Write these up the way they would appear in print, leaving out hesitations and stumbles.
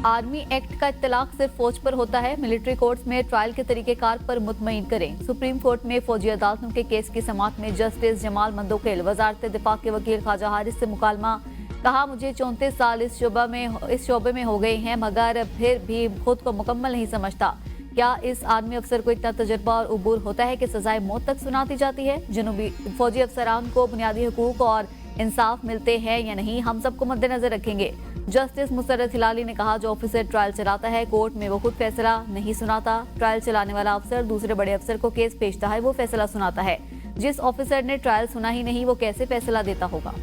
Army act का इत्तलाक सिर्फ फौज पर होता है, मिलिट्री कोर्ट्स में ट्रायल के तरीकेकार पर मुतमईन करें। सुप्रीम कोर्ट में फौजी अदालतों के केस की समाअत में जस्टिस जमाल मंदोकेल वजारत दिफा के वकील ख्वाजा हारिस से मुकालमा। कहा, मुझे 34 साल इस शोबे में हो गए हैं, मगर फिर भी खुद को मुकम्मल नहीं समझता। क्या इस आर्मी अफसर को इतना तजुर्बा और उबूर होता है कि सजाएं मौत तक सुनाती जाती है? जनूबी फौजी अफसरान को बुनियादी हुकूक और इंसाफ मिलते हैं या नहीं, हम सबको मद्देनजर रखेंगे। जस्टिस मुसर्रत हिलाली ने कहा, जो ऑफिसर ट्रायल चलाता है कोर्ट में वो खुद फैसला नहीं सुनाता। ट्रायल चलाने वाला अफसर दूसरे बड़े अफसर को केस भेजता है, वो फैसला सुनाता है। जिस ऑफिसर ने ट्रायल सुना ही नहीं, वो कैसे फैसला देता होगा?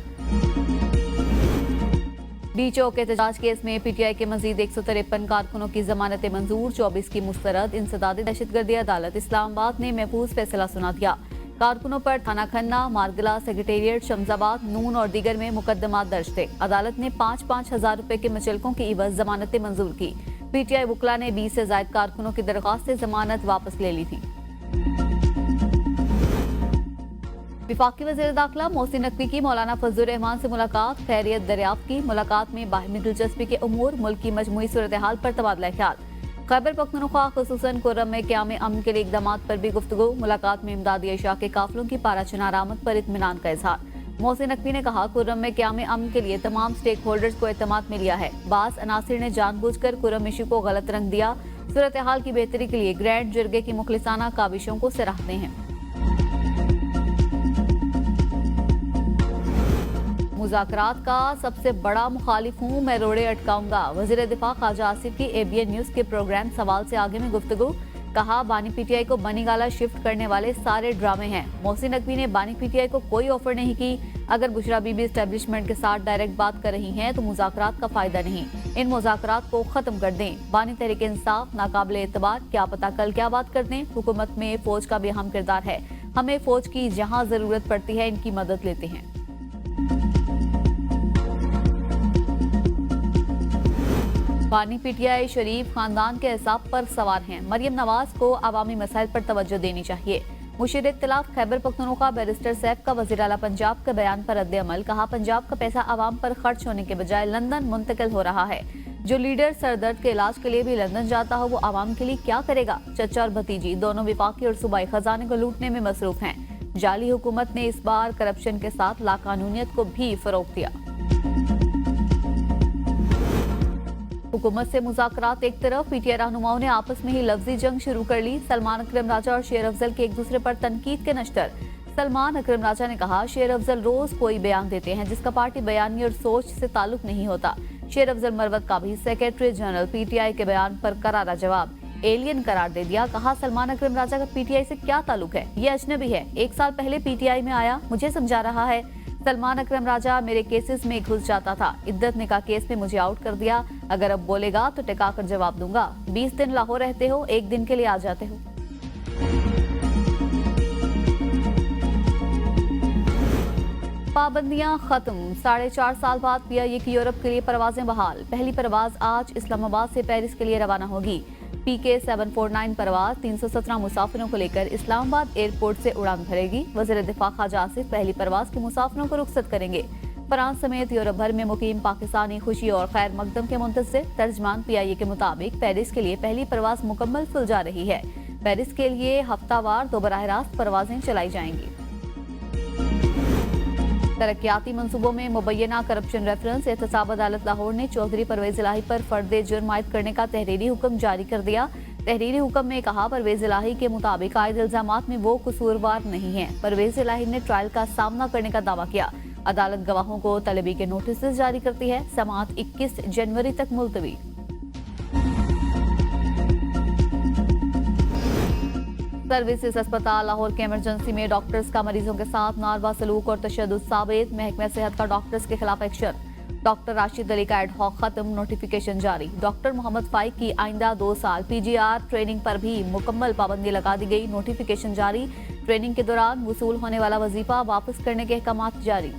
डीचो के एहतजाज केस में पीटीआई के मजीद 153 कारकुनों की जमानत मंजूर, 24 की मुस्तरद। इंसदाद दहशतगर्दी अदालत इस्लामाबाद ने महफूज फैसला सुना दिया। कारकुनों पर थाना खन्ना, मारगला, सेक्रेटेरिएट, शमजाबाद, नून और दीगर में मुकदमा दर्ज थे। अदालत ने 5-5 हजार रुपए के मचलकों की इवज जमानतें मंजूर की। पीटीआई वकला ने 20 से ज्यादा कारकुनों की दरख्वास्त से जमानत वापस ले ली थी। विफाकी वज़ीर दाखिला मोहसिन नकवी की मौलाना फजलुर रहमान से मुलाकात, खैरियत दरियाफ्त की। मुलाकात में बाहमी दिलचस्पी के उमूर, मुल्क की मजमूई सूरत हाल पर तबादला ख्याल। खैबर पख्तूनख्वा खुसूसन खुर्रम में क़याम अमन के लिए इक़दामात पर भी गुफ्तगू। मुलाकात में इमदादी अशया के काफिलों की पाराचनार आमद पर इत्मीनान का इजहार। मोहसिन नकवी ने कहा, खुर्रम में क़याम अमन के लिए तमाम स्टेक होल्डर्स को एतमाद में लिया है। बास अनासिर ने जानबूझकर खुर्रम इशू को गलत रंग दिया। सूरत हाल की बेहतरी के लिए ग्रैंड जिरगे की मुखलिसाना काविशों को सराहते हैं। मुज़ाकरात का सबसे बड़ा मुखालिफ हूँ, मैं रोड़े अटकाऊंगा। वज़ीर दिफा ख्वाजा आसिफ की ABN न्यूज़ के प्रोग्राम सवाल से आगे में गुफ्तगू। कहा, बानी पीटीआई को बनीगाला शिफ्ट करने वाले सारे ड्रामे हैं। मोहसिन नकवी ने बानी पीटीआई को कोई ऑफर नहीं की। अगर बुशरा बीबी एस्टेब्लिशमेंट के साथ डायरेक्ट बात कर रही हैं तो मुज़ाकरात का फायदा नहीं। इन मुज़ाकरात को खत्म कर दें। बानी तहरीक इंसाफ नाकाबिले एतबार, क्या पता कल क्या बात कर दें। हुकूमत में फौज का भी अहम किरदार है। हमें फौज की जहाँ जरूरत पड़ती है इनकी मदद लेते हैं। बानी पीटीआई शरीफ खानदान के हिसाब पर सवार हैं। मरियम नवाज को अवामी मसाइल पर तवज्जो देनी चाहिए। मुशीर इत्तलाफ खैबर पख्तूनख्वा बैरिस्टर सैफ का वज़ीर आला पंजाब के बयान पर रद्द-ए-अमल। कहा, पंजाब का पैसा आवाम पर खर्च होने के बजाय लंदन मुंतकिल हो रहा है। जो लीडर सरदर्द के इलाज के लिए भी लंदन जाता हो, वो आवाम के लिए क्या करेगा? चचा और भतीजी दोनों विफाकी और सूबाई खजाने को लूटने में मसरूफ हैं। जाली हुकूमत ने इस बार करप्शन के साथ लाकानूनियत को भी फरोग दिया। हुकूमत से मुज़ाकरात एक तरफ, पीटीआई रहनुमाओं ने आपस में ही लफ्जी जंग शुरू कर ली। सलमान अकरम राजा और शेर अफजल के एक दूसरे पर तनकीद के नश्तर। सलमान अकरम राजा ने कहा, शेर अफजल रोज कोई बयान देते हैं जिसका पार्टी बयानी और सोच से ताल्लुक नहीं होता। शेर अफजल मरवत का भी सेक्रेटरी जनरल पीटीआई के बयान पर करारा जवाब, एलियन करार दे दिया। कहा, सलमान अकरम राजा का पीटीआई से क्या ताल्लुक है? ये अजनबी है। 1 साल पहले पीटीआई में आया, मुझे समझा रहा है। सलमान अकरम राजा मेरे केसेस में घुस जाता था। इद्दत निकाह केस में मुझे आउट कर दिया। अगर अब बोलेगा तो टिका कर जवाब दूंगा। 20 दिन लाहौर रहते हो, 1 दिन के लिए आ जाते हो। पाबंदियां खत्म, 4.5 साल बाद PIA की यूरोप के लिए परवाजें बहाल। पहली परवाज आज इस्लामाबाद से पेरिस के लिए रवाना होगी। PK 749 परवाज 317 मुसाफिरों को लेकर इस्लामाबाद एयरपोर्ट से उड़ान भरेगी। वज़ीर दिफा ख्वाजा आसिफ पहली परवाज के मुसाफिरों को रुखसत करेंगे। फ्रांस समेत यूरोप भर में मुकीम पाकिस्तानी खुशी और खैर मकदम के मुंतज़िर। तर्जमान PIA के मुताबिक पेरिस के लिए पहली परवाज मुकम्मल खुल जा रही है। पेरिस के लिए हफ्तावार 2 बराह रास्त परवाजें चलाई जाएंगी। तरक्याती मंसूबों में मुबैना करप्शन रेफरेंस, एहतसाब अदालत लाहौर ने चौधरी परवेज इलाही पर फर्द जुर्म आयद करने का तहरीरी हुक्म जारी कर दिया। तहरीरी हुक्म में कहा, परवेज इलाही के मुताबिक आयद इल्जामात में वो कसूरवार नहीं है। परवेज इलाही ने ट्रायल का सामना करने का दावा किया। अदालत गवाहों को तलबी के नोटिस जारी करती है। समाअत 21 जनवरी तक मुलतवी। सर्विसेज अस्पताल लाहौर के इमरजेंसी में डॉक्टर्स का मरीजों के साथ नारवा सलूक और तशद्दुद साबित। महकमा सेहत का डॉक्टर्स के खिलाफ एक्शन। डॉक्टर राशिद अली का एडहॉक खत्म, नोटिफिकेशन जारी। डॉक्टर मोहम्मद फाइक की आइंदा 2 साल PGR ट्रेनिंग पर भी मुकम्मल पाबंदी लगा दी गई, नोटिफिकेशन जारी। ट्रेनिंग के दौरान वसूल होने वाला वजीफा वापस करने के अहकामात जारी।